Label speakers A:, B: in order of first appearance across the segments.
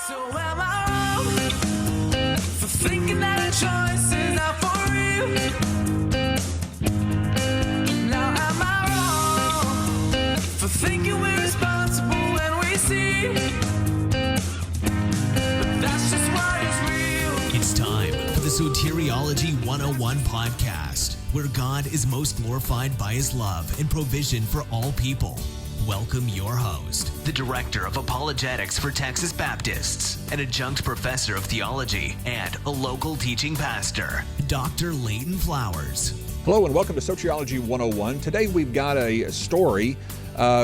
A: So am I wrong for thinking that a choice is not for real? Now am I wrong for thinking we're responsible when we see? But that's just what is real.
B: It's time for the Soteriology 101 podcast, where God is most glorified by his love and provision for all people. Welcome your host, the Director of Apologetics for Texas Baptists, an adjunct professor of theology, and a local teaching pastor, Dr. Leighton Flowers.
C: Hello and welcome to Soteriology 101. Today we've got a story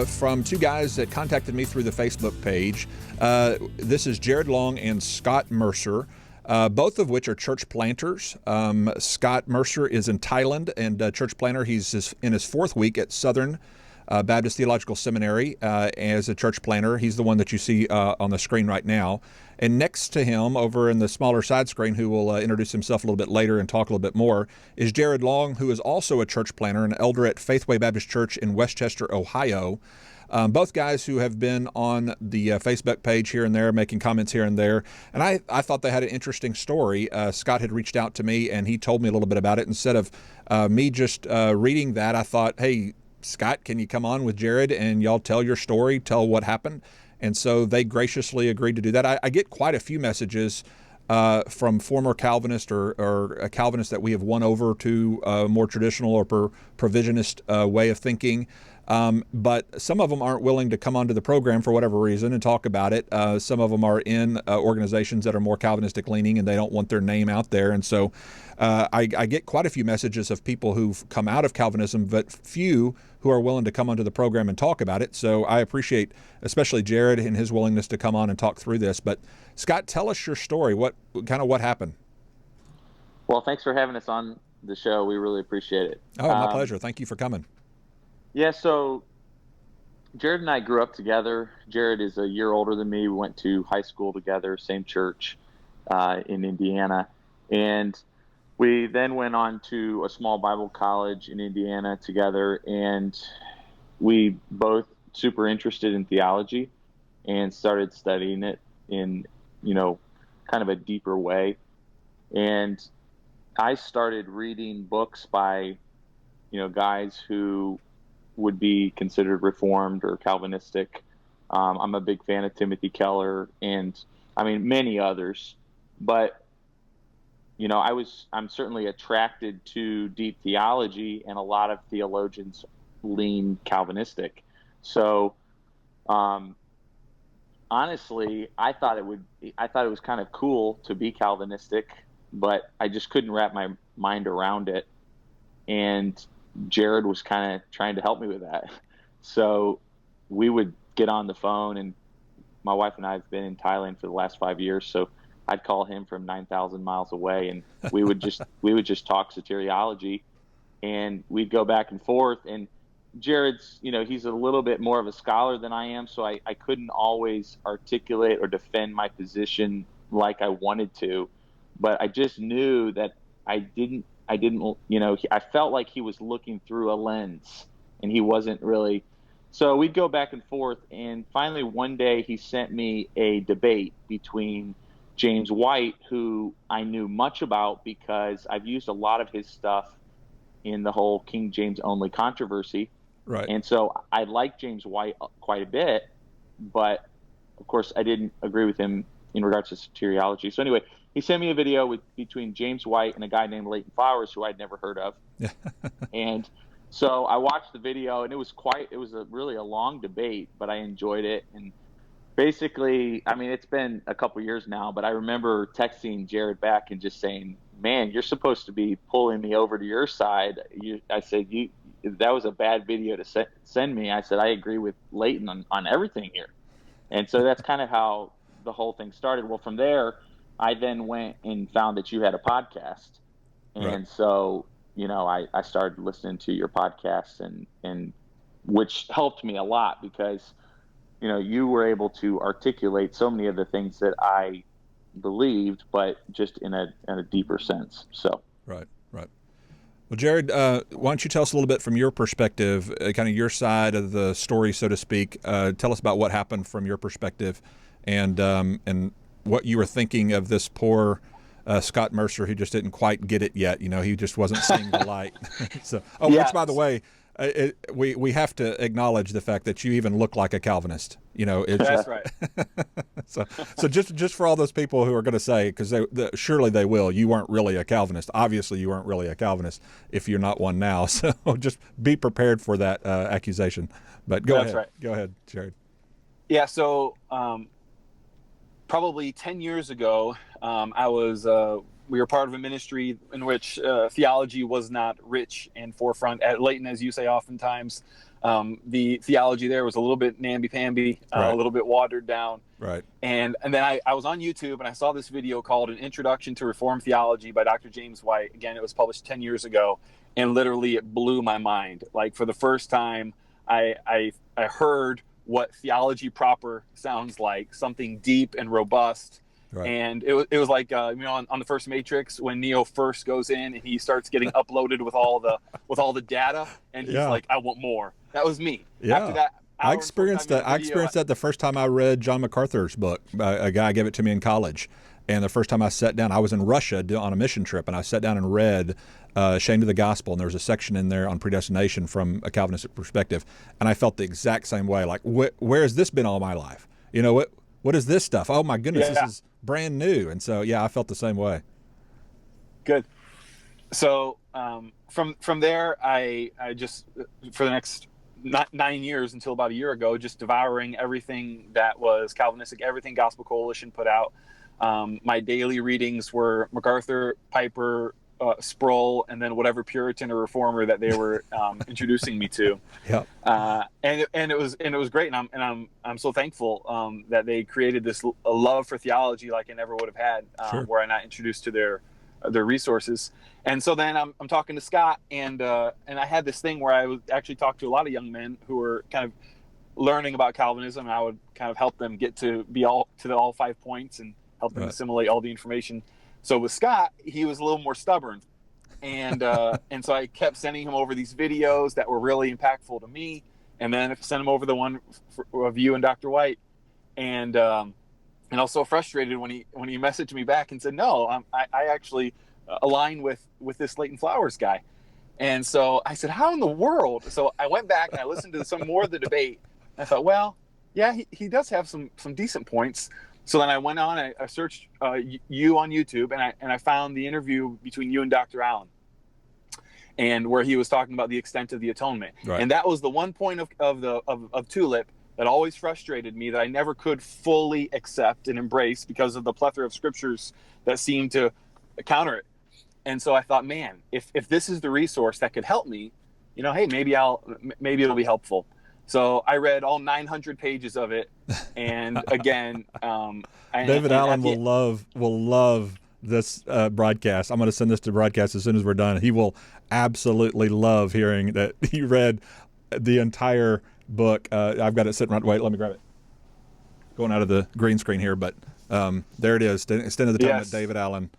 C: from two guys that contacted me through the Facebook page. This is Jerod Long and Scott Mercer, both of which are church planters. Scott Mercer is in Thailand and church planter. He's in his fourth week at Southern Baptist Theological Seminary as a church planter. He's the one that you see on the screen right now. And next to him, over in the smaller side screen, who will introduce himself a little bit later and talk a little bit more, is Jerod Long, who is also a church planter, an elder at Faithway Baptist Church in Westchester, Ohio. Both guys who have been on the Facebook page here and there, making comments here and there. And I thought they had an interesting story. Scott had reached out to me, and he told me a little bit about it. Instead of me just reading that, I thought, hey, Scott, can you come on with Jerod and y'all tell your story, tell what happened? And so they graciously agreed to do that. I get quite a few messages from former Calvinists or a Calvinist that we have won over to a more traditional or provisionist way of thinking. But some of them aren't willing to come onto the program for whatever reason and talk about it. Some of them are in organizations that are more Calvinistic leaning and they don't want their name out there. And so I get quite a few messages of people who've come out of Calvinism, but few who are willing to come onto the program and talk about it. So I appreciate especially Jerod and his willingness to come on and talk through this. But Scott, tell us your story. What happened?
D: Well, thanks for having us on the show. We really appreciate it.
C: Oh, my pleasure. Thank you for coming.
D: Yeah, so Jerod and I grew up together. Jerod is a year older than me. We went to high school together, same church in Indiana. And we then went on to a small Bible college in Indiana together. And we both super interested in theology and started studying it in, kind of a deeper way. And I started reading books by, guys who would be considered Reformed or Calvinistic. I'm a big fan of Timothy Keller and many others, but I'm certainly attracted to deep theology, and a lot of theologians lean Calvinistic. So, honestly, I thought it was kind of cool to be Calvinistic, but I just couldn't wrap my mind around it. And Jerod was kind of trying to help me with that. So we would get on the phone, and my wife and I have been in Thailand for the last 5 years. So I'd call him from 9,000 miles away, and we would just talk soteriology, and we'd go back and forth. And Jerod's, he's a little bit more of a scholar than I am. So I couldn't always articulate or defend my position like I wanted to, but I just knew that I felt like he was looking through a lens, and he wasn't really. So we'd go back and forth, and finally one day he sent me a debate between James White, who I knew much about because I've used a lot of his stuff in the whole King James only controversy.
C: Right.
D: And so I liked James White quite a bit, but of course I didn't agree with him in regards to soteriology. So anyway, he sent me a video between James White and a guy named Leighton Flowers, who I'd never heard of. And so I watched the video, and it was really a long debate, but I enjoyed it. And basically, it's been a couple years now, but I remember texting Jerod back and just saying, man, you're supposed to be pulling me over to your side. I said, that was a bad video to send me. I said, I agree with Leighton on everything here. And so that's kind of how the whole thing started. Well, from there, I then went and found that you had a podcast. And
C: right.
D: So, I started listening to your podcast, and which helped me a lot because, you were able to articulate so many of the things that I believed, but just in a deeper sense. So
C: Right. Well, Jerod, why don't you tell us a little bit from your perspective, kind of your side of the story, so to speak. Tell us about what happened from your perspective, and what you were thinking of this poor Scott Mercer who just didn't quite get it yet. He just wasn't seeing the light. So,
E: Yeah.
C: which by the way, we have to acknowledge the fact that you even look like a Calvinist. It's
E: That's right.
C: so just for all those people who are going to say, because surely they will, you weren't really a Calvinist. Obviously, you weren't really a Calvinist if you're not one now. So just be prepared for that accusation. But go
E: That's
C: ahead.
E: right.
C: Go ahead, Jerod.
E: Yeah. So probably 10 years ago, we were part of a ministry in which theology was not rich and forefront. At Leighton, as you say oftentimes, the theology there was a little bit namby-pamby,
C: Right.
E: a little bit watered down.
C: Right.
E: And then I was on YouTube and I saw this video called An Introduction to Reformed Theology by Dr. James White. Again, it was published 10 years ago, and literally it blew my mind. Like, for the first time, I heard what theology proper sounds like, something deep and robust.
C: Right.
E: And it was like on the first Matrix, when Neo first goes in and he starts getting uploaded with all the data, and he's
C: Yeah.
E: like, I want more. That was me.
C: Yeah.
E: After that,
C: I experienced that. I experienced that the first time I read John MacArthur's book. A guy gave it to me in college, and the first time I sat down, I was in Russia on a mission trip, and I sat down and read "Ashamed of the Gospel," and there was a section in there on predestination from a Calvinistic perspective, and I felt the exact same way. Like, where has this been all my life? What is this stuff? Oh my goodness,
E: Yeah.
C: this is brand new. And so, yeah, I felt the same way.
E: Good. So from there, I just, for the next 9 years until about a year ago, just devouring everything that was Calvinistic, everything Gospel Coalition put out. My daily readings were MacArthur, Piper, Sproul, and then whatever Puritan or Reformer that they were introducing me to.
C: Yeah.
E: And it was great, and I'm so thankful that they created this a love for theology like I never would have had
C: Sure.
E: were I not introduced to their resources. And so then I'm talking to Scott, and I had this thing where I would actually talk to a lot of young men who were kind of learning about Calvinism, and I would kind of help them get to all 5 points and help them
C: Right.
E: assimilate all the information. So with Scott, he was a little more stubborn, and so I kept sending him over these videos that were really impactful to me, and then sent him over the one of you and Dr. White, and I was so frustrated when he messaged me back and said, no, I actually align with this Leighton Flowers guy. And so I said, how in the world? So I went back and I listened to some more of the debate. I thought, well, yeah, he does have some decent points. So then I went on, I searched you on YouTube, and I found the interview between you and Dr. Allen, and where he was talking about the extent of the atonement.
C: Right.
E: And that was the one point of Tulip that always frustrated me, that I never could fully accept and embrace because of the plethora of scriptures that seemed to counter it. And so I thought, man, if this is the resource that could help me, hey, maybe it'll be helpful. So I read all 900 pages of it, and again,
C: David Allen will love this broadcast. I'm going to send this to broadcast as soon as we're done. He will absolutely love hearing that he read the entire book. I've got it sitting right. Wait, let me grab it. Going out of the green screen here, but there it is. Extended Atonement,
E: Yes.
C: David Allen.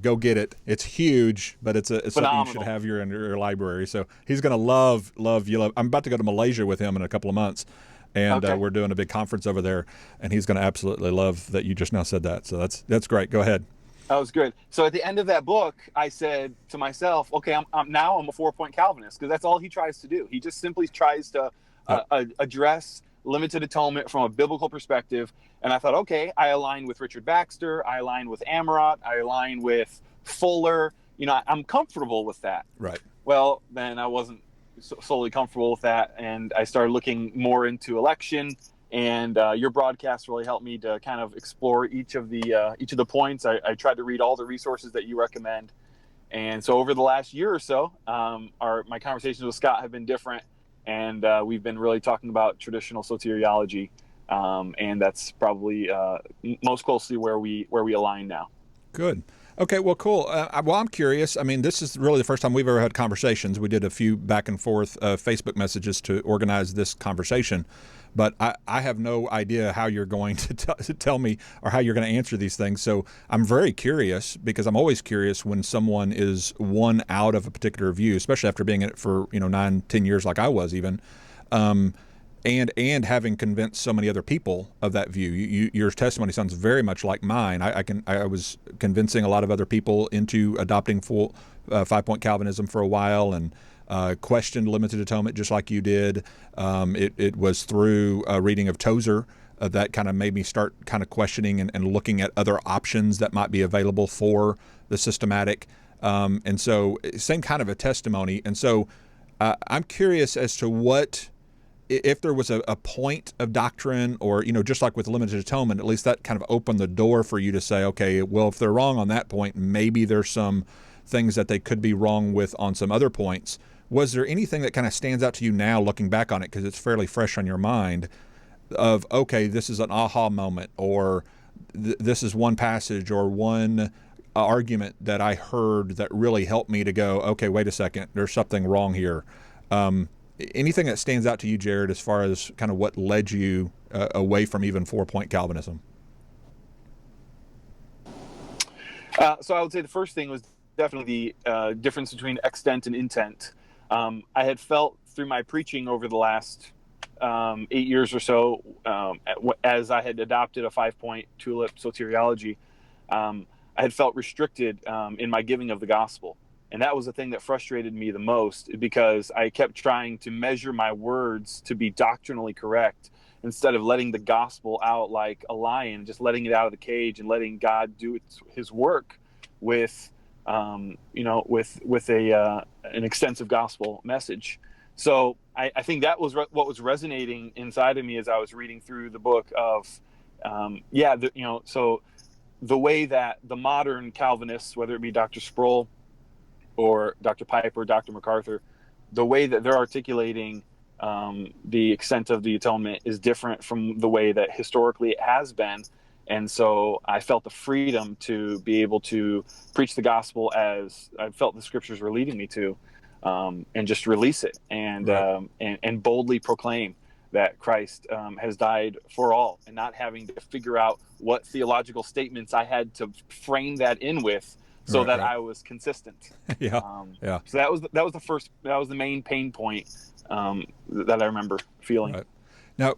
C: Go get it. It's huge, but it's something you
E: Phenomenal.
C: should have in your library. So he's going to love. I'm about to go to Malaysia with him in a couple of months, and
E: Okay.
C: we're doing a big conference over there, and he's going to absolutely love that you just now said that. So that's great. Go ahead.
E: That was good. So at the end of that book, I said to myself, okay, I'm a 4-point Calvinist, because that's all he tries to do. He just simply tries to address limited atonement from a biblical perspective. And I thought, okay, I align with Richard Baxter, I align with Amorot, I align with Fuller. I'm comfortable with that.
C: Right.
E: Well, then I wasn't solely comfortable with that, and I started looking more into election. And your broadcast really helped me to kind of explore each of the points. I tried to read all the resources that you recommend, and so over the last year or so, my conversations with Scott have been different, and we've been really talking about traditional soteriology, and that's probably most closely where we align now.
C: Good. Okay, well, cool. Well, I'm curious. I mean, this is really the first time we've ever had conversations. We did a few back and forth Facebook messages to organize this conversation, but I have no idea how you're going to tell me or how you're going to answer these things. So I'm very curious, because I'm always curious when someone is one out of a particular view, especially after being in it for 9-10 years like I was even. and having convinced so many other people of that view. Your testimony sounds very much like mine. I was convincing a lot of other people into adopting full 5-point Calvinism for a while, and questioned limited atonement just like you did. It was through a reading of Tozer that kind of made me start kind of questioning and looking at other options that might be available for the systematic. And so same kind of a testimony. And so I'm curious as to what, if there was a point of doctrine, or, just like with limited atonement, at least that kind of opened the door for you to say, okay, well, if they're wrong on that point, maybe there's some things that they could be wrong with on some other points. Was there anything that kind of stands out to you now looking back on it, because it's fairly fresh on your mind, of, okay, this is an aha moment, or this is one passage or one argument that I heard that really helped me to go, okay, wait a second, there's something wrong here. Anything that stands out to you, Jerod, as far as kind of what led you away from even 4-point Calvinism?
E: So I would say the first thing was definitely the difference between extent and intent. I had felt through my preaching over the last 8 years or so, as I had adopted a 5-point tulip soteriology, I had felt restricted in my giving of the gospel. And that was the thing that frustrated me the most, because I kept trying to measure my words to be doctrinally correct, instead of letting the gospel out like a lion, just letting it out of the cage and letting God do his work with, an extensive gospel message. So I think that was what was resonating inside of me as I was reading through the book of, so the way that the modern Calvinists, whether it be Dr. Sproul or Dr. Piper, Dr. MacArthur, the way that they're articulating the extent of the atonement is different from the way that historically it has been. And so I felt the freedom to be able to preach the gospel as I felt the scriptures were leading me to, and just release it and boldly proclaim that Christ has died for all, and not having to figure out what theological statements I had to frame that in with, so that I was consistent. So that was the main pain point that I remember feeling.
C: Right. Now,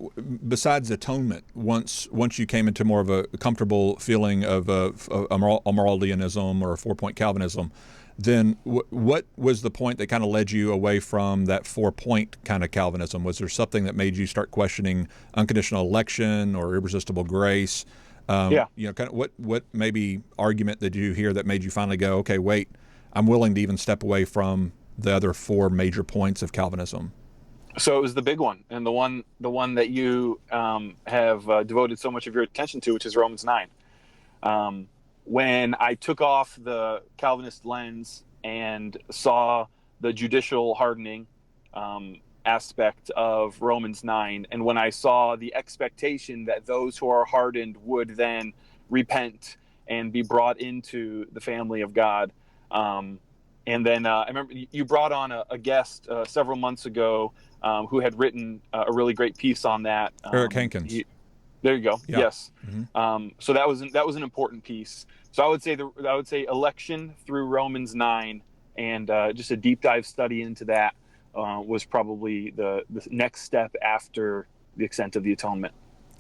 C: besides atonement, once you came into more of a comfortable feeling of Amyraldianism or 4-point Calvinism, then what was the point that kind of led you away from that 4-point kind of Calvinism? Was there something that made you start questioning unconditional election or irresistible grace? Kind of what maybe argument did you hear that made you finally go, okay, wait, I'm willing to even step away from the other 4 major points of Calvinism?
E: So it was the big one, and the one that you have devoted so much of your attention to, which is Romans 9. When I took off the Calvinist lens and saw the judicial hardening aspect of Romans 9, and when I saw the expectation that those who are hardened would then repent and be brought into the family of God. And then I remember you brought on a guest several months ago who had written a really great piece on that.
C: Eric Hankins.
E: There you go.
C: Yeah.
E: Yes.
C: Mm-hmm.
E: So that was an important piece. So I would say election through Romans 9, and just a deep dive study into that was probably the next step after the extent of the atonement.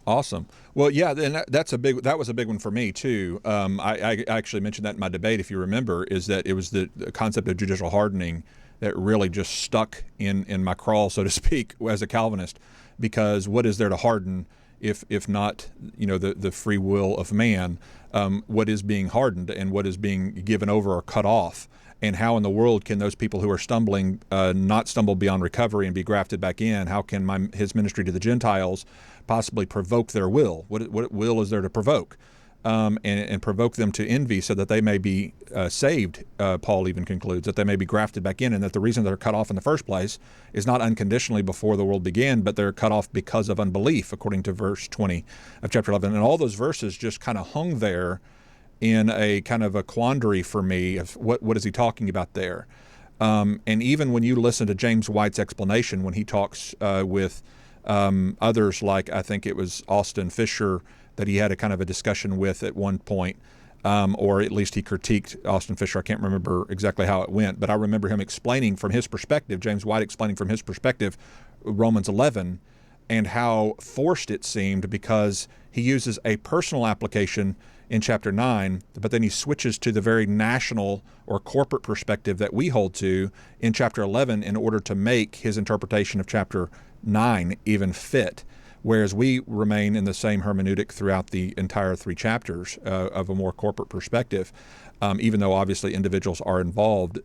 C: Awesome. Well, yeah, and that was a big one for me too. I actually mentioned that in my debate, if you remember, is that it was the concept of judicial hardening that really just stuck in my crawl, so to speak, as a Calvinist, because what is there to harden if not, the free will of man? What is being hardened and what is being given over or cut off? And how in the world can those people who are stumbling not stumble beyond recovery and be grafted back in? How can his ministry to the Gentiles possibly provoke their will? What will is there to provoke? And provoke them to envy so that they may be saved, Paul even concludes, that they may be grafted back in, and that the reason they're cut off in the first place is not unconditionally before the world began, but they're cut off because of unbelief, according to verse 20 of chapter 11. And all those verses just kind of hung there in a kind of a quandary for me of what is he talking about there. And even when you listen to James White's explanation, when he talks with others, like I think it was Austin Fisher that he had a kind of a discussion with at one point, or at least he critiqued Austin Fisher. I can't remember exactly how it went, but I remember him explaining from his perspective, James White explaining from his perspective, Romans 11, and how forced it seemed, because he uses a personal application in chapter 9, but then he switches to the very national or corporate perspective that we hold to in chapter 11 in order to make his interpretation of chapter 9 even fit, whereas we remain in the same hermeneutic throughout the entire 3 chapters of a more corporate perspective, even though obviously individuals are involved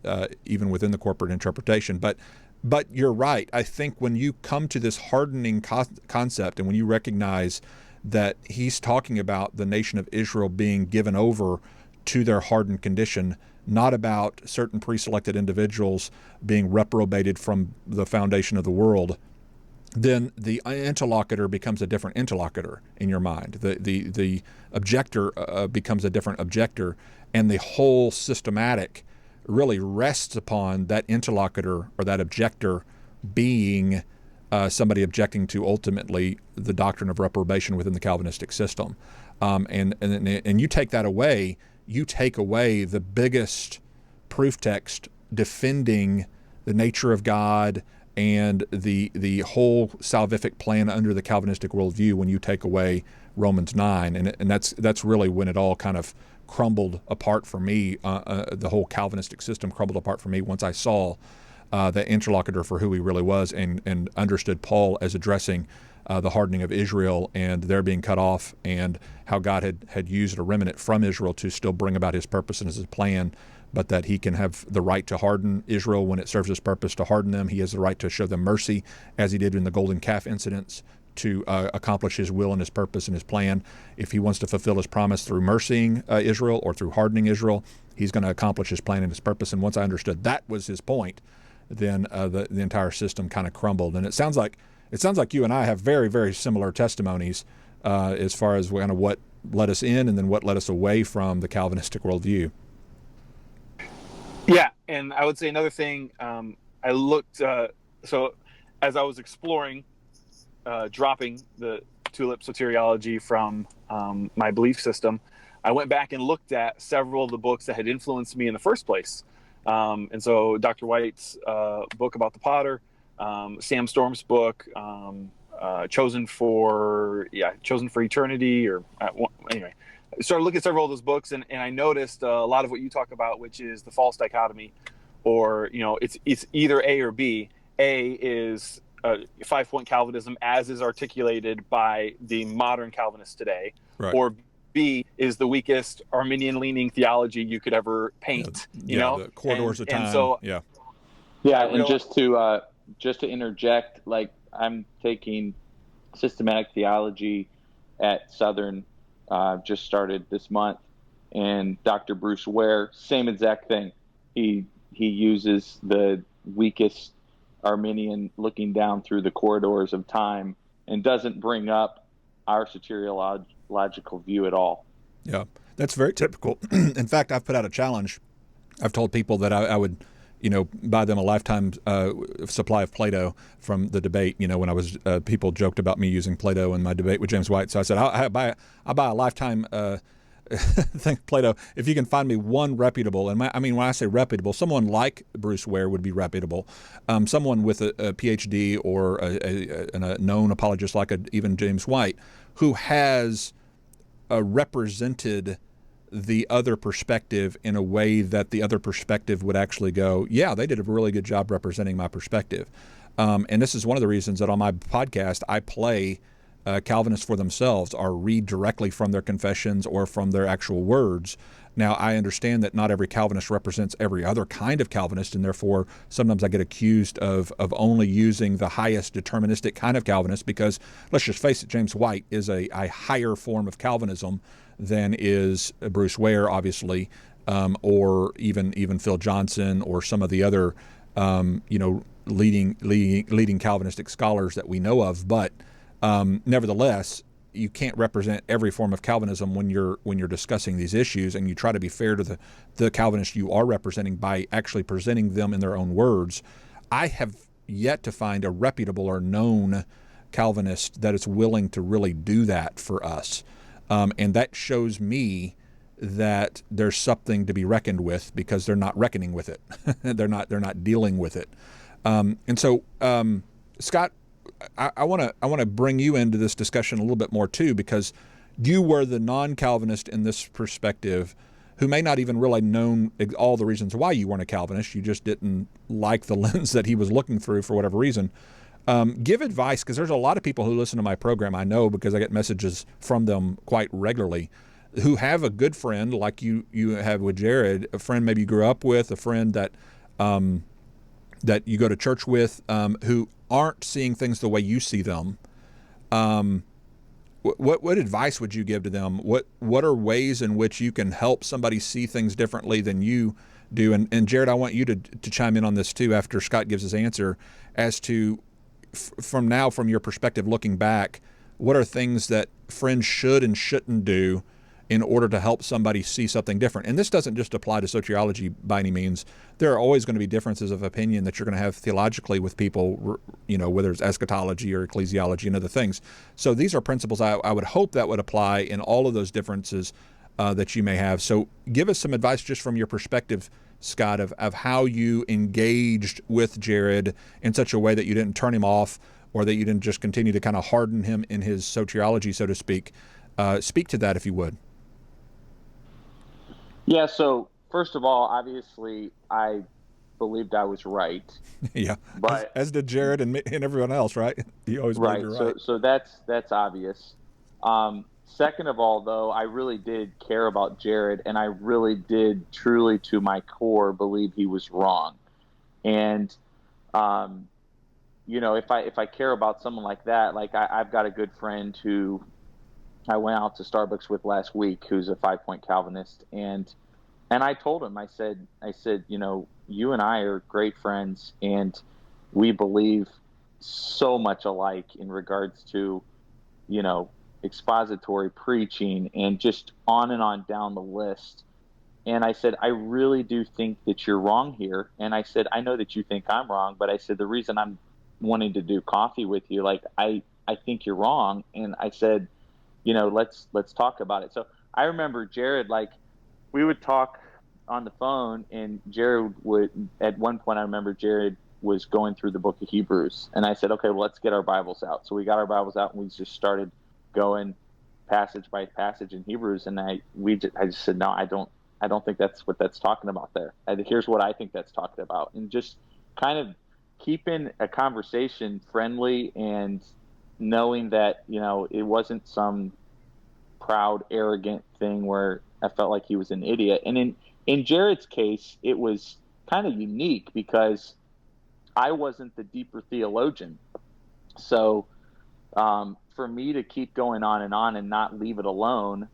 C: even within the corporate interpretation. But you're right. I think when you come to this hardening concept, and when you recognize that he's talking about the nation of Israel being given over to their hardened condition, not about certain pre-selected individuals being reprobated from the foundation of the world, then the interlocutor becomes a different interlocutor in your mind. The objector becomes a different objector, and the whole systematic really rests upon that interlocutor or that objector being somebody objecting to ultimately the doctrine of reprobation within the Calvinistic system. And you take that away, you take away the biggest proof text defending the nature of God and the whole salvific plan under the Calvinistic worldview when you take away Romans 9. And that's really when it all kind of crumbled apart for me. The whole Calvinistic system crumbled apart for me once I saw the interlocutor for who he really was, and understood Paul as addressing the hardening of Israel and their being cut off, and how God had used a remnant from Israel to still bring about his purpose and his plan, but that he can have the right to harden Israel when it serves his purpose to harden them. He has the right to show them mercy, as he did in the golden calf incidents, to accomplish his will and his purpose and his plan. If he wants to fulfill his promise through mercying Israel or through hardening Israel, he's going to accomplish his plan and his purpose. And once I understood that was his point, then the entire system kind of crumbled. And it sounds like you and I have very, very similar testimonies as far as kind of what led us in and then what led us away from the Calvinistic worldview.
E: Yeah, and I would say another thing, I looked, so as I was exploring dropping the tulip soteriology from my belief system, I went back and looked at several of the books that had influenced me in the first place. And so Dr. White's book about the potter, Sam Storm's book, Chosen for Eternity, or anyway, I started looking at several of those books, and I noticed a lot of what you talk about, which is the false dichotomy, or it's either A or B. A is 5-point Calvinism as is articulated by the modern Calvinists today,
C: right.
E: Or B is the weakest Arminian-leaning theology you could ever paint.
C: The corridors of time.
E: And so,
D: and just to interject, like, I'm taking systematic theology at Southern, just started this month, and Dr. Bruce Ware, same exact thing. He uses the weakest Arminian looking down through the corridors of time, and doesn't bring up our soteriological view at all.
C: Yeah, that's very typical. In fact, I've put out a challenge. I've told people that I would, buy them a lifetime supply of Plato from the debate. When I was, people joked about me using Plato in my debate with James White. So I said, I'll buy a lifetime thing of Plato if you can find me one reputable. And when I say reputable, someone like Bruce Ware would be reputable. Someone with a PhD or a known apologist like even James White, who has represented the other perspective in a way that the other perspective would actually go, yeah, they did a really good job representing my perspective. And this is one of the reasons that on my podcast I play Calvinists for themselves, or read directly from their confessions or from their actual words. Now, I understand that not every Calvinist represents every other kind of Calvinist, and therefore sometimes I get accused of only using the highest deterministic kind of Calvinist, because let's just face it, James White is a higher form of Calvinism than is Bruce Ware, obviously, or even Phil Johnson, or some of the other leading Calvinistic scholars that we know of. But nevertheless, you can't represent every form of Calvinism when you're discussing these issues, and you try to be fair to the Calvinists you are representing by actually presenting them in their own words. I have yet to find a reputable or known Calvinist that is willing to really do that for us, and that shows me that there's something to be reckoned with, because they're not reckoning with it. they're not dealing with it. And so, Scott, I want to bring you into this discussion a little bit more too, because you were the non-Calvinist in this perspective, who may not even really known all the reasons why you weren't a Calvinist. You just didn't like the lens that he was looking through for whatever reason. Give advice, because there's a lot of people who listen to my program, I know, because I get messages from them quite regularly, who have a good friend like you have with Jerod, a friend maybe you grew up with, a friend that that you go to church with, who aren't seeing things the way you see them. What advice would you give to them? What are ways in which you can help somebody see things differently than you do? And Jerod, I want you to chime in on this too after Scott gives his answer, as to from your perspective looking back, what are things that friends should and shouldn't do in order to help somebody see something different? And this doesn't just apply to soteriology by any means. There are always going to be differences of opinion that you're going to have theologically with people, whether it's eschatology or ecclesiology and other things. So these are principles I would hope that would apply in all of those differences that you may have. So give us some advice just from your perspective, Scott, of how you engaged with Jerod in such a way that you didn't turn him off, or that you didn't just continue to kind of harden him in his soteriology, so to speak. Speak to that if you would.
D: Yeah, so first of all, obviously, I believed I was right.
C: Yeah,
D: but
C: as did Jerod and everyone else, right? You always believe you're right.
D: So that's obvious. Second of all, though, I really did care about Jerod, and I really did truly, to my core, believe he was wrong. And if I care about someone like that, like I've got a good friend who I went out to Starbucks with last week, who's a 5-point Calvinist, and I told him, I said, you and I are great friends, and we believe so much alike in regards to, expository preaching and just on and on down the list. And I said, I really do think that you're wrong here. And I said, I know that you think I'm wrong, but I said, the reason I'm wanting to do coffee with you, like, I think you're wrong. And I said, let's talk about it. So I remember Jerod, like, we would talk on the phone, and Jerod would, at one point, I remember Jerod was going through the book of Hebrews, and I said, okay, well, let's get our Bibles out. So we got our Bibles out, and we just started going passage by passage in Hebrews. And I just said, no, I don't think that's what that's talking about there. Here's what I think that's talking about. And just kind of keeping a conversation friendly, and knowing that, it wasn't some proud, arrogant thing where I felt like he was an idiot. And in Jerod's case, it was kind of unique because I wasn't the deeper theologian. So for me to keep going on and not leave it alone,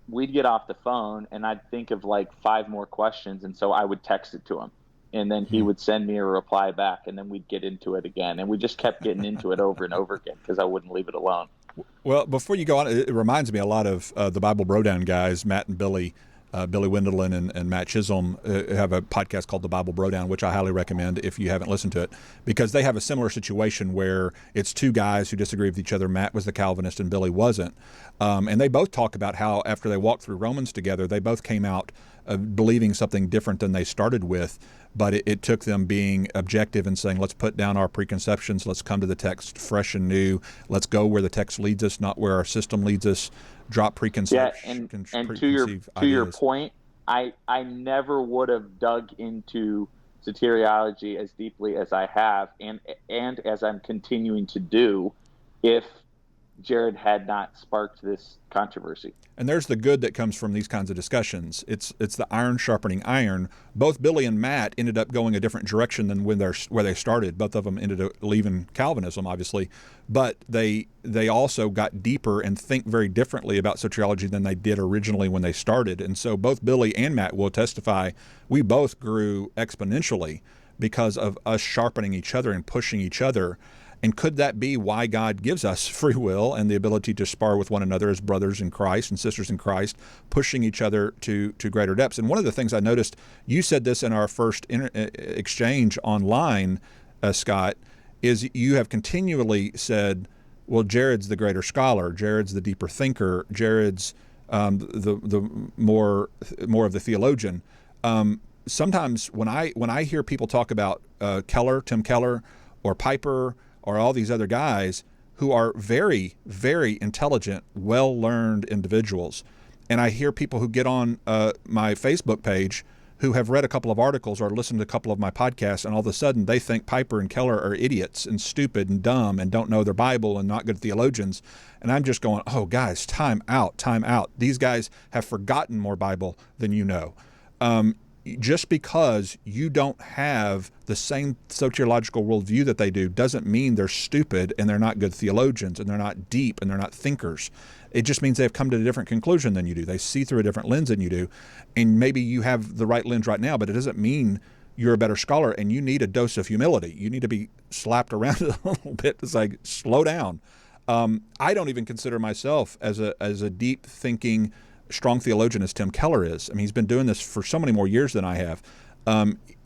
D: we'd get off the phone and I'd think of like 5 more questions. And so I would text it to him, and then he would send me a reply back, and then we'd get into it again. And we just kept getting into it over and over again because I wouldn't leave it alone.
C: Well, before you go on, it reminds me a lot of the Bible Brodown guys, Matt and Billy. Billy Wendelin and Matt Chisholm have a podcast called The Bible Brodown, which I highly recommend if you haven't listened to it, because they have a similar situation where it's 2 guys who disagree with each other. Matt was the Calvinist and Billy wasn't. And they both talk about how after they walked through Romans together, they both came out believing something different than they started with. But it took them being objective and saying, let's put down our preconceptions. Let's come to the text fresh and new. Let's go where the text leads us, not where our system leads us. Drop preconceptions.
D: Yeah, and to your point, I never would have dug into soteriology as deeply as I have, and as I'm continuing to do, if Jerod had not sparked this controversy.
C: And there's the good that comes from these kinds of discussions. It's the iron sharpening iron. Both Billy and Matt ended up going a different direction than where they started. Both of them ended up leaving Calvinism, obviously, but they also got deeper and think very differently about soteriology than they did originally when they started. And so both Billy and Matt will testify, we both grew exponentially because of us sharpening each other and pushing each other. And could that be why God gives us free will and the ability to spar with one another as brothers in Christ and sisters in Christ, pushing each other to greater depths? And one of the things I noticed, you said this in our first exchange online, Scott, is you have continually said, well, Jerod's the greater scholar, Jerod's the deeper thinker, Jerod's the more of the theologian. Sometimes when I hear people talk about Tim Keller, or Piper, or all these other guys who are very, very intelligent, well-learned individuals. And I hear people who get on my Facebook page who have read a couple of articles or listened to a couple of my podcasts, and all of a sudden they think Piper and Keller are idiots and stupid and dumb and don't know their Bible and not good theologians. And I'm just going, oh, guys, time out, time out. These guys have forgotten more Bible than you know. Just because you don't have the same soteriological worldview that they do doesn't mean they're stupid and they're not good theologians and they're not deep and they're not thinkers. It just means they've come to a different conclusion than you do. They see through a different lens than you do. And maybe you have the right lens right now, but it doesn't mean you're a better scholar, and you need a dose of humility. You need to be slapped around a little bit to say, slow down. I don't even consider myself as a deep thinking, strong theologian as Tim Keller is. I mean, he's been doing this for so many more years than I have.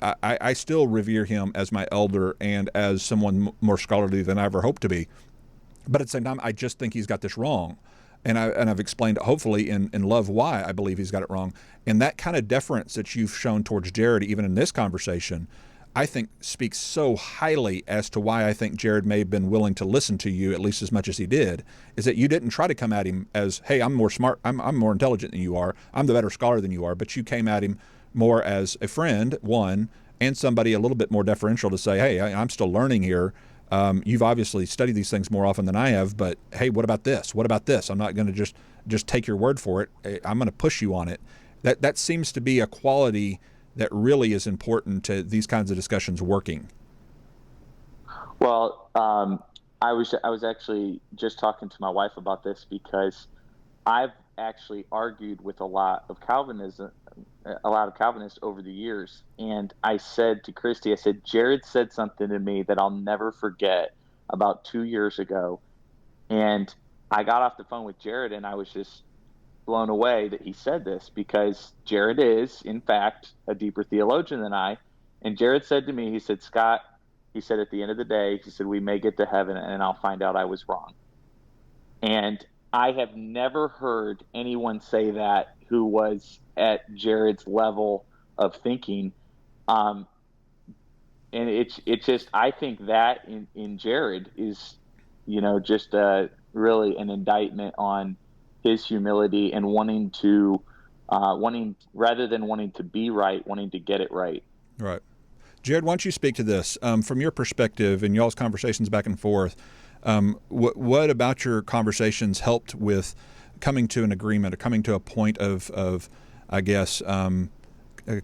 C: I still revere him as my elder and as someone more scholarly than I ever hoped to be. But at the same time, I just think he's got this wrong. And I've explained, hopefully, in love why I believe he's got it wrong. And that kind of deference that you've shown towards Jerod, even in this conversation, I think speaks so highly as to why I think Jerod may have been willing to listen to you at least as much as he did, is that you didn't try to come at him as, hey, I'm more smart, I'm more intelligent than you are, I'm the better scholar than you are, but you came at him more as a friend, one, and somebody a little bit more deferential to say, hey, I'm still learning here. You've obviously studied these things more often than I have, but hey, what about this? What about this? I'm not going to just take your word for it. I'm going to push you on it. That seems to be a quality that really is important to these kinds of discussions working.
D: Well, I was actually just talking to my wife about this because I've actually argued with a lot of Calvinists over the years. And I said to Christy, I said, Jerod said something to me that I'll never forget about 2 years ago. And I got off the phone with Jerod and I was just blown away that he said this, because Jerod is, in fact, a deeper theologian than I. And Jerod said to me, he said, Scott, he said, at the end of the day, he said, we may get to heaven and I'll find out I was wrong. And I have never heard anyone say that who was at Jerod's level of thinking. And it's just, I think that in Jerod is, just really an indictment on his humility and wanting rather than wanting to be right, wanting to get it right.
C: Right. Jerod, why don't you speak to this from your perspective and y'all's conversations back and forth? What about your conversations helped with coming to an agreement or coming to a point of I guess, a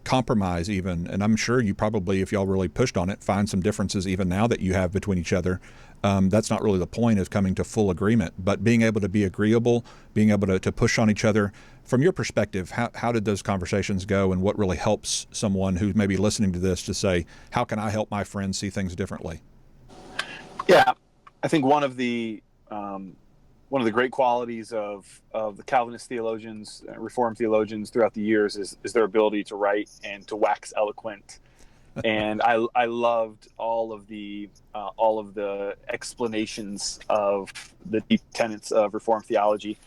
C: compromise even? And I'm sure you probably, if y'all really pushed on it, find some differences even now that you have between each other. That's not really the point of coming to full agreement, but being able to be agreeable, being able to push on each other. From your perspective, how did those conversations go, and what really helps someone who's maybe listening to this to say, how can I help my friends see things differently?
E: Yeah, I think one of the great qualities of the Calvinist theologians, Reformed theologians throughout the years is their ability to write and to wax eloquent. And I loved all of the explanations of the deep tenets of Reformed theology.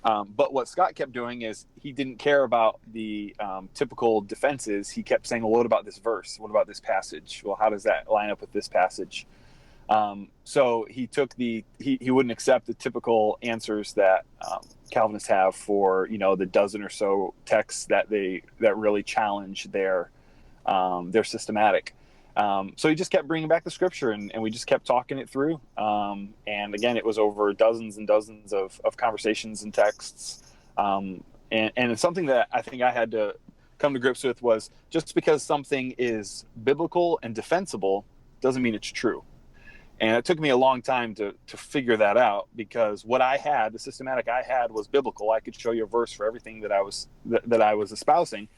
E: But what Scott kept doing is he didn't care about the typical defenses. He kept saying, well, what about this verse? What about this passage? Well, how does that line up with this passage? So he took he wouldn't accept the typical answers that Calvinists have for, the dozen or so texts that really challenge their systematic. So he just kept bringing back the scripture, and we just kept talking it through. And again, it was over dozens and dozens of conversations and texts. And it's something that I think I had to come to grips with was, just because something is biblical and defensible doesn't mean it's true. And it took me a long time to figure that out, because what I had, the systematic I had, was biblical. I could show you a verse for everything that I was espousing.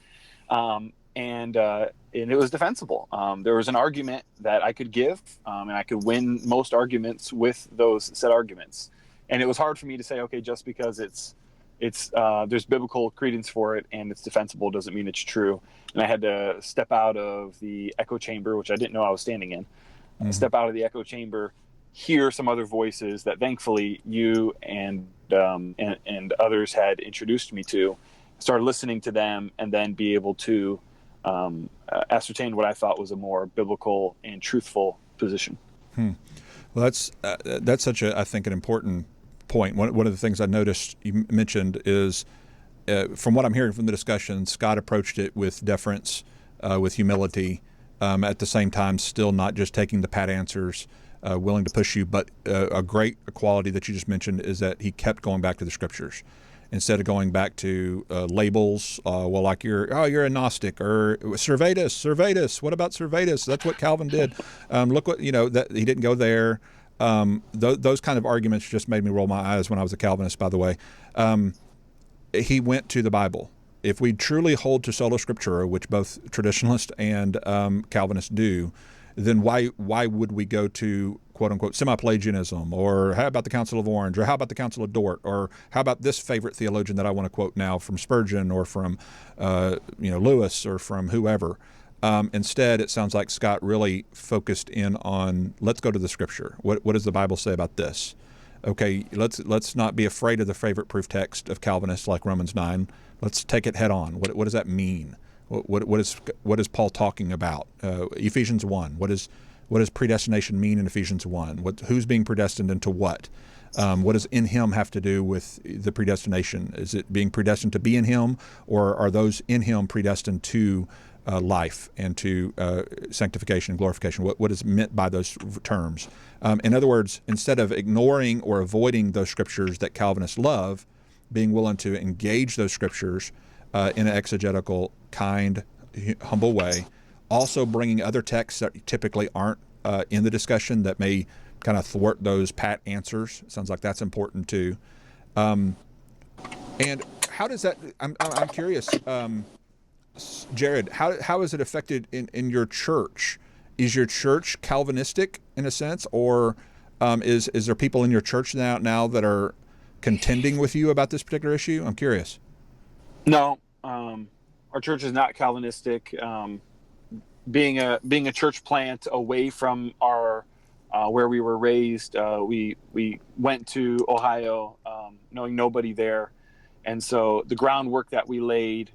E: And it was defensible. There was an argument that I could give, and I could win most arguments with those set arguments. And it was hard for me to say, okay, just because there's biblical credence for it and it's defensible doesn't mean it's true. And I had to step out of the echo chamber, which I didn't know I was standing in. Mm-hmm. Step out of the echo chamber, hear some other voices that thankfully you and others had introduced me to, start listening to them, and then be able to ascertain what I thought was a more biblical and truthful position.
C: Well, that's such a, I think, an important point. One of the things I noticed you mentioned is, from what I'm hearing from the discussion, Scott approached it with deference, with humility, at the same time still not just taking the pat answers, willing to push you. But a great quality that you just mentioned is that he kept going back to the scriptures instead of going back to labels. Well, like you're a Gnostic, or Servetus. What about Servetus? That's what Calvin did. Look what, that he didn't go there. Those kind of arguments just made me roll my eyes when I was a Calvinist, by the way. He went to the Bible. If we truly hold to sola scriptura, which both traditionalists and Calvinists do, then why would we go to quote unquote semi-Pelagianism, or how about the Council of Orange, or how about the Council of Dort, or how about this favorite theologian that I want to quote now from Spurgeon, or from Lewis, or from whoever? Instead, it sounds like Scott really focused in on, let's go to the scripture. What does the Bible say about this? Okay, let's not be afraid of the favorite proof text of Calvinists like Romans 9. Let's take it head on. What does that mean? What is Paul talking about? Ephesians 1. What does predestination mean in Ephesians 1? Who's being predestined into what? What does in him have to do with the predestination? Is it being predestined to be in him, or are those in him predestined to life and to sanctification and glorification? What is meant by those terms? In other words, instead of ignoring or avoiding those scriptures that Calvinists love, being willing to engage those scriptures in an exegetical, kind, humble way, also bringing other texts that typically aren't in the discussion that may kind of thwart those pat answers. It sounds like that's important too. And how does that? I'm curious, Jerod. How is it affected in your church? Is your church Calvinistic in a sense, or is there people in your church now that are contending with you about this particular issue? I'm curious.
E: No, our church is not Calvinistic. Being a church plant away from our where we were raised, we went to Ohio, knowing nobody there, and so the groundwork that we laid,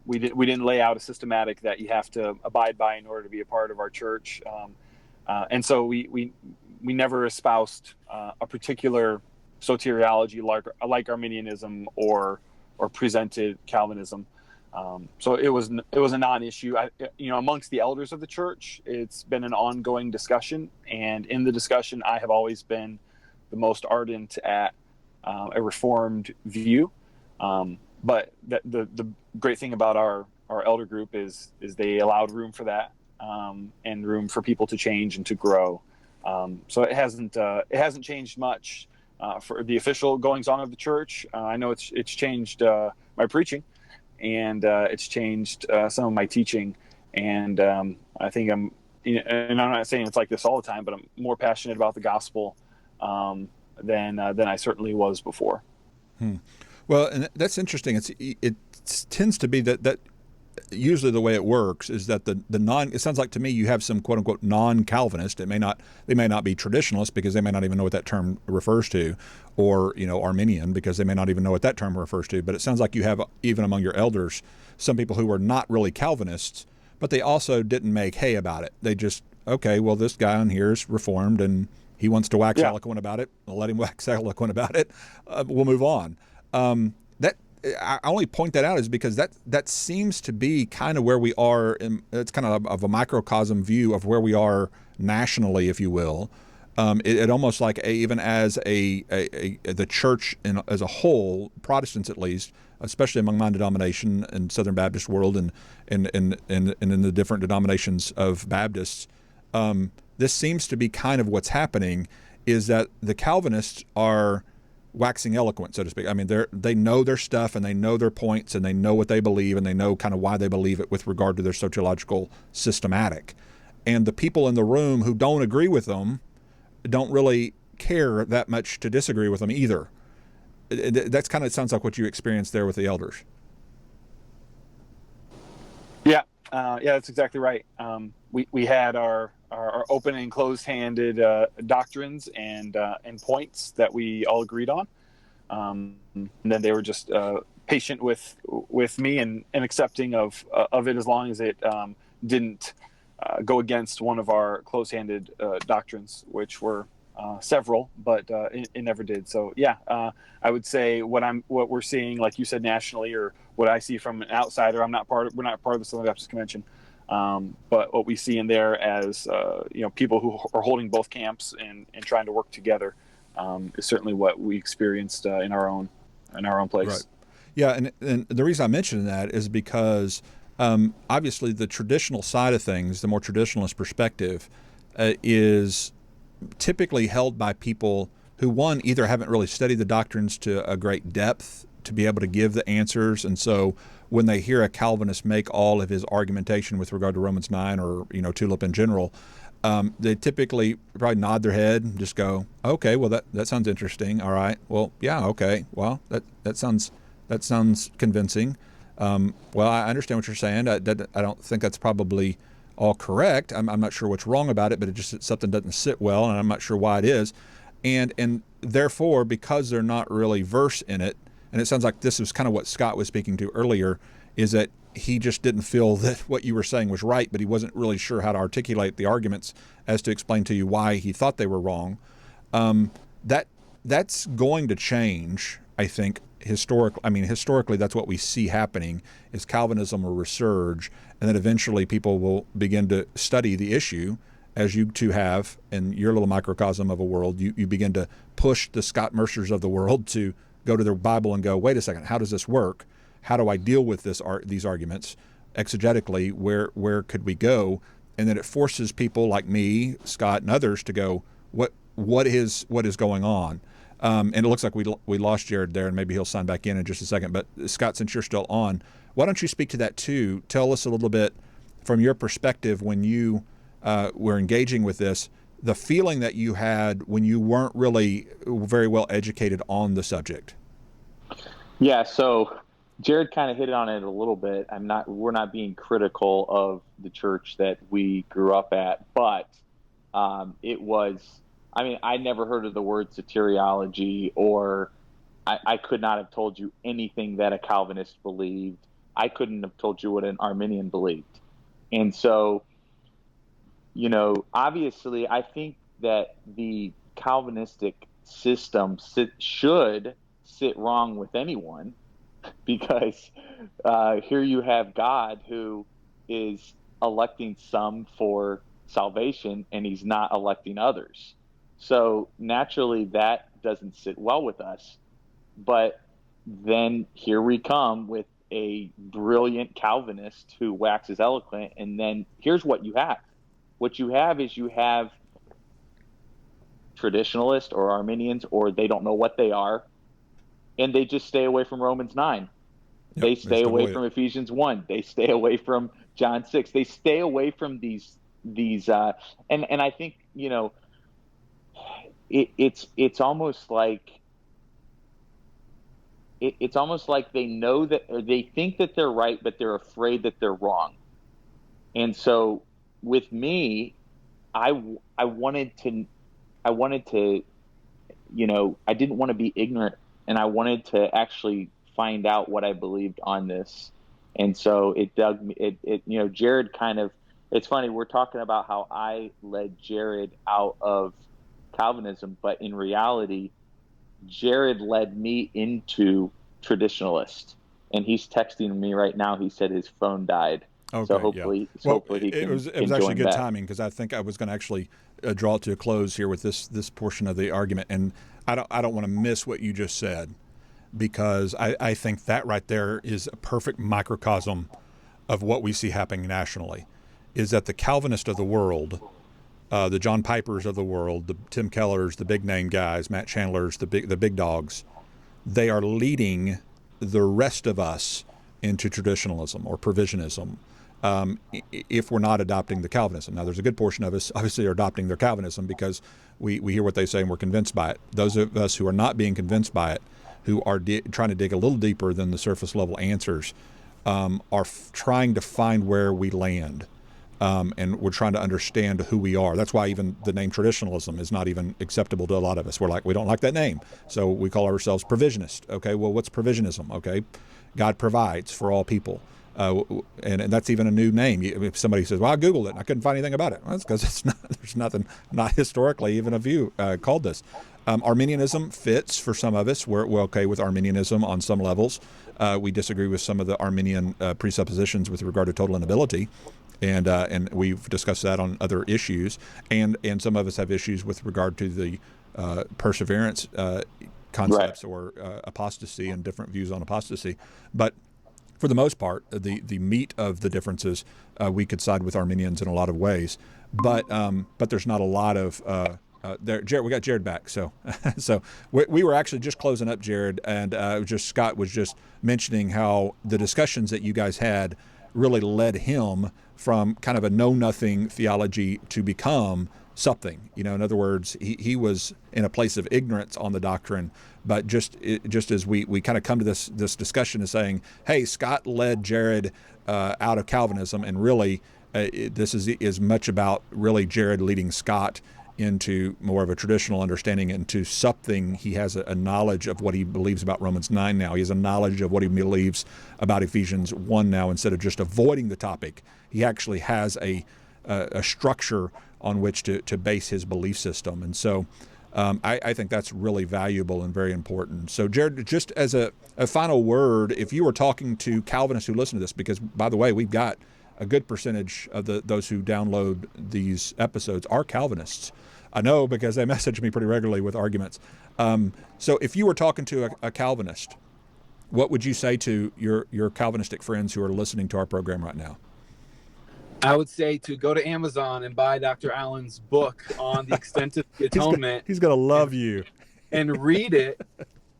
E: we didn't lay out a systematic that you have to abide by in order to be a part of our church, and so we never espoused a particular soteriology like Arminianism or presented Calvinism. So it was a non-issue. Amongst the elders of the church, it's been an ongoing discussion, and in the discussion, I have always been the most ardent at a reformed view. But the great thing about our elder group is they allowed room for that, and room for people to change and to grow. So it hasn't changed much for the official goings on of the church. I know it's changed my preaching, and it's changed some of my teaching, and I think and I'm not saying it's like this all the time, but I'm more passionate about the gospel than I certainly was before.
C: Well, and that's interesting. It tends to be that usually the way it works is that it sounds like to me you have some quote unquote non-Calvinist. They may not be traditionalists because they may not even know what that term refers to, or Arminian because they may not even know what that term refers to. But it sounds like you have, even among your elders, some people who are not really Calvinists, but they also didn't make hay about it. They just, okay, well, this guy on here is Reformed and he wants to wax eloquent about it. I'll let him wax eloquent about it. We'll move on. I only point that out is because that seems to be kind of where we are. It's kind of a microcosm view of where we are nationally, if you will. It almost like even as the church as a whole, Protestants at least, especially among my denomination and Southern Baptist world, and in the different denominations of Baptists, this seems to be kind of what's happening. Is that the Calvinists are waxing eloquent, so to speak. I mean, they know their stuff, and they know their points, and they know what they believe, and they know kind of why they believe it with regard to their soteriological systematic. And the people in the room who don't agree with them don't really care that much to disagree with them either. That's kind of sounds like what you experienced there with the elders.
E: Yeah, that's exactly right. We had our open and closed-handed doctrines and points that we all agreed on, and then they were just patient with me and accepting of it as long as it didn't go against one of our closed-handed doctrines, which were several, but it never did. So yeah, I would say what we're seeing, like you said, nationally, or what I see from an outsider. We're not part of the Southern Baptist Convention, but what we see in there as people who are holding both camps and trying to work together is certainly what we experienced in our own place.
C: Right. Yeah, and the reason I mention that is because obviously the traditional side of things, the more traditionalist perspective, is typically held by people who, one, either haven't really studied the doctrines to a great depth to be able to give the answers, and so when they hear a Calvinist make all of his argumentation with regard to Romans 9 or Tulip in general, they typically probably nod their head and just go, okay, well that sounds interesting. All right, well, yeah, okay, well that sounds convincing. Well, I understand what you're saying. I don't think that's probably all correct. I'm not sure what's wrong about it, but something doesn't sit well, and I'm not sure why it is. And therefore, because they're not really versed in it, and it sounds like this is kind of what Scott was speaking to earlier, is that he just didn't feel that what you were saying was right, but he wasn't really sure how to articulate the arguments as to explain to you why he thought they were wrong. That's going to change, I think, historically, that's what we see happening, is Calvinism will resurge, and then eventually people will begin to study the issue, as you two have in your little microcosm of a world. You begin to push the Scott Mercers of the world to go to their Bible and go, wait a second, how does this work? How do I deal with these arguments exegetically? Where could we go? And then it forces people like me, Scott, and others to go, what is going on? And it looks like we lost Jerod there, and maybe he'll sign back in just a second. But Scott, since you're still on, why don't you speak to that too? Tell us a little bit from your perspective when you were engaging with this, the feeling that you had when you weren't really very well educated on the subject.
D: Yeah, so Jerod kind of hit on it a little bit. We're not being critical of the church that we grew up at, but I never heard of the word soteriology, or I could not have told you anything that a Calvinist believed. I couldn't have told you what an Arminian believed. And so, obviously, I think that the Calvinistic system should sit wrong with anyone, because here you have God who is electing some for salvation, and he's not electing others. So naturally that doesn't sit well with us. But then here we come with a brilliant Calvinist who waxes eloquent, and then here's what you have. What you have is traditionalists or Arminians, or they don't know what they are, and they just stay away from Romans 9. Yep, they stay away from Ephesians 1. They stay away from John 6. They stay away from these and I think, it's almost like they know that, or they think that they're right, but they're afraid that they're wrong. And so with me, I wanted to, I didn't want to be ignorant, and I wanted to actually find out what I believed on this. And so it dug me, Jerod kind of, it's funny, we're talking about how I led Jerod out of Calvinism, but in reality, Jerod led me into traditionalist, and he's texting me right now. He said his phone died.
C: Okay,
D: so hopefully,
C: yeah.
D: hopefully he can.
C: It was actually good
D: back.
C: timing, because I think I was going to actually draw it to a close here with this portion of the argument, and I don't want to miss what you just said, because I think that right there is a perfect microcosm of what we see happening nationally, is that the Calvinist of the world, the John Pipers of the world, the Tim Kellers, the big name guys, Matt Chandlers, the big dogs, they are leading the rest of us into traditionalism or provisionism, if we're not adopting the Calvinism. Now, there's a good portion of us obviously are adopting their Calvinism because we hear what they say and we're convinced by it. Those of us who are not being convinced by it, who are trying to dig a little deeper than the surface level answers, are trying to find where we land. And we're trying to understand who we are. That's why even the name traditionalism is not even acceptable to a lot of us. We don't like that name. So we call ourselves provisionist. Okay, well, what's provisionism? Okay, God provides for all people. And that's even a new name. If somebody says, "Well, I Googled it and I couldn't find anything about it," well, that's because it's not. There's nothing, not historically, even a view called this. Arminianism fits for some of us. We're okay with Arminianism on some levels. We disagree with some of the Arminian presuppositions with regard to total inability, and we've discussed that on other issues. And some of us have issues with regard to the perseverance concepts, or apostasy, and different views on apostasy. But for the most part, the meat of the differences, we could side with Arminians in a lot of ways. But there's not a lot of there. Jerod, we got Jerod back. So we were actually just closing up, Jerod, and Scott was just mentioning how the discussions that you guys had really led him from kind of a know-nothing theology to become something. In other words, he was in a place of ignorance on the doctrine, but just as we kind of come to this discussion as saying, hey, Scott led Jerod out of Calvinism, and really this is much about really Jerod leading Scott into more of a traditional understanding, into something. He has a knowledge of what he believes about Romans 9 now. He has a knowledge of what he believes about Ephesians 1 now. Instead of just avoiding the topic, he actually has a structure on which to base his belief system. And so I think that's really valuable and very important. So Jerod, just as a final word, if you were talking to Calvinists who listen to this, because by the way, we've got a good percentage of those who download these episodes are Calvinists. I know because they message me pretty regularly with arguments. So if you were talking to a Calvinist, what would you say to your Calvinistic friends who are listening to our program right now?
E: I would say to go to Amazon and buy Dr. Allen's book on the extent of the atonement.
C: He's going to love you.
E: And read it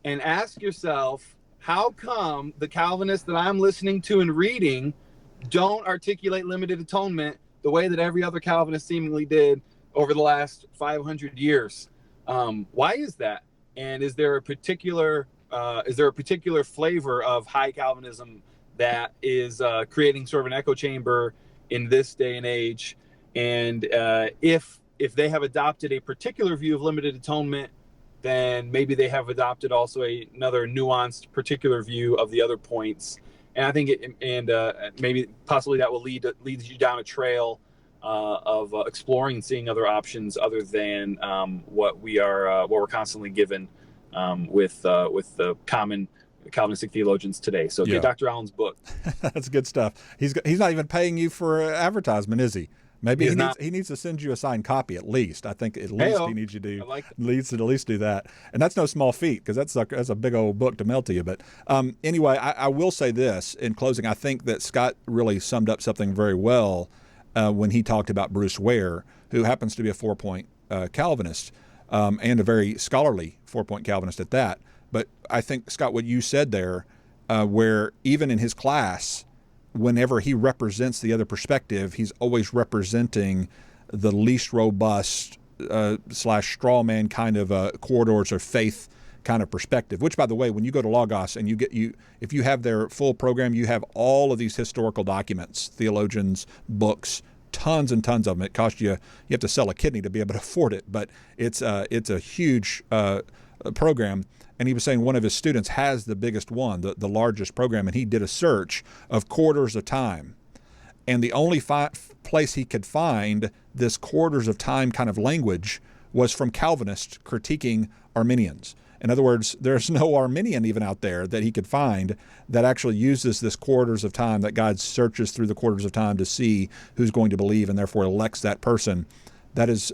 E: and ask yourself, how come the Calvinists that I'm listening to and reading don't articulate limited atonement the way that every other Calvinist seemingly did over the last 500 years? Why is that? And is there a particular flavor of high Calvinism that is creating sort of an echo chamber in this day and age? And if they have adopted a particular view of limited atonement, then maybe they have adopted also another nuanced particular view of the other points. And I think maybe possibly that will lead you down a trail of exploring and seeing other options other than what we're constantly given with the common Calvinistic theologians today. So get Dr. Allen's book.
C: That's good stuff. He's not even paying you for advertisement, is he? Maybe he needs to send you a signed copy at least. I think at least he needs you to at least do that. And that's no small feat, because that's a big old book to mail to you. But anyway, I will say this in closing. I think that Scott really summed up something very well when he talked about Bruce Ware, who happens to be a 4-point Calvinist and a very scholarly 4-point Calvinist at that. But I think, Scott, what you said there, where even in his class, whenever he represents the other perspective, he's always representing the least robust / straw man kind of corridors or faith kind of perspective. Which, by the way, when you go to Logos and if you have their full program, you have all of these historical documents, theologians, books, tons and tons of them. It costs you have to sell a kidney to be able to afford it, but it's a huge program. And he was saying one of his students has the biggest one, the largest program, and he did a search of quarters of time. And the only place he could find this quarters of time kind of language was from Calvinists critiquing Arminians. In other words, there's no Arminian even out there that he could find that actually uses this quarters of time, that God searches through the quarters of time to see who's going to believe and therefore elects that person. That is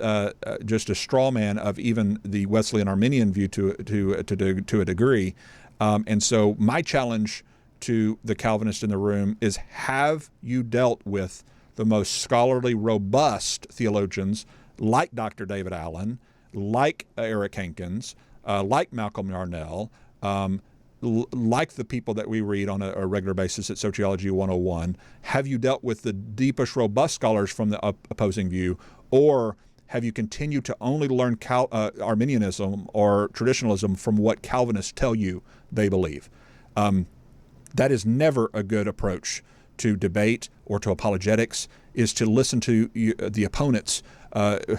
C: just a straw man of even the Wesleyan Arminian view to a degree. And so my challenge to the Calvinist in the room is, have you dealt with the most scholarly, robust theologians like Dr. David Allen, like Eric Hankins, like Malcolm Yarnell, like the people that we read on a regular basis at Soteriology 101? Have you dealt with the deepest, robust scholars from the opposing view? Or have you continued to only learn Arminianism or traditionalism from what Calvinists tell you they believe? That is never a good approach to debate or to apologetics is to listen to the opponent's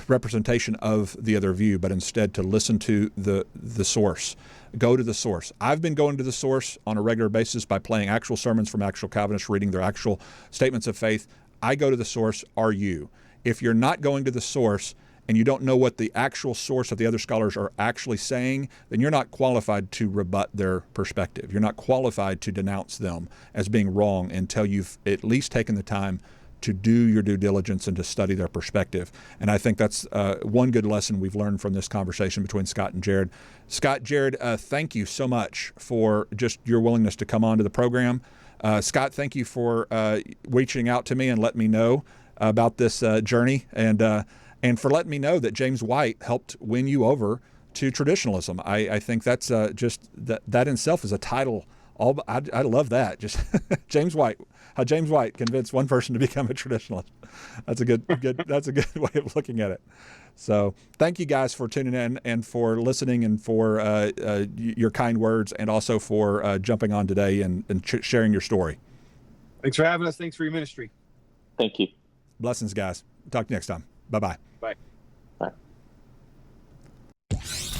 C: representation of the other view, but instead to listen to the source. Go to the source. I've been going to the source on a regular basis by playing actual sermons from actual Calvinists, reading their actual statements of faith. I go to the source. Are you? If you're not going to the source and you don't know what the actual source of the other scholars are actually saying, then you're not qualified to rebut their perspective. You're not qualified to denounce them as being wrong until you've at least taken the time to do your due diligence and to study their perspective. And I think that's one good lesson we've learned from this conversation between Scott and Jerod. Scott, Jerod, thank you so much for just your willingness to come on to the program. Scott, thank you for reaching out to me and letting me know about this journey, and for letting me know that James White helped win you over to traditionalism. I think that's just that in itself is a title. I love that. Just James White. How James White convinced one person to become a traditionalist. That's a good that's a good way of looking at it. So thank you guys for tuning in and for listening and for your kind words, and also for jumping on today and sharing your story.
F: Thanks for having us. Thanks for your ministry.
D: Thank you.
C: Blessings, guys. Talk to you next time. Bye-bye.
F: Bye.
D: Bye.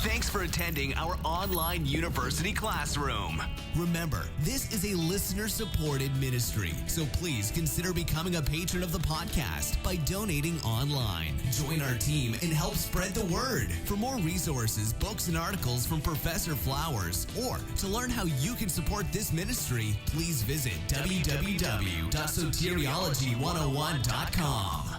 B: Thanks for attending our online university classroom. Remember, this is a listener-supported ministry, so please consider becoming a patron of the podcast by donating online. Join our team and help spread the word. For more resources, books, and articles from Professor Flowers, or to learn how you can support this ministry, please visit www.soteriology101.com.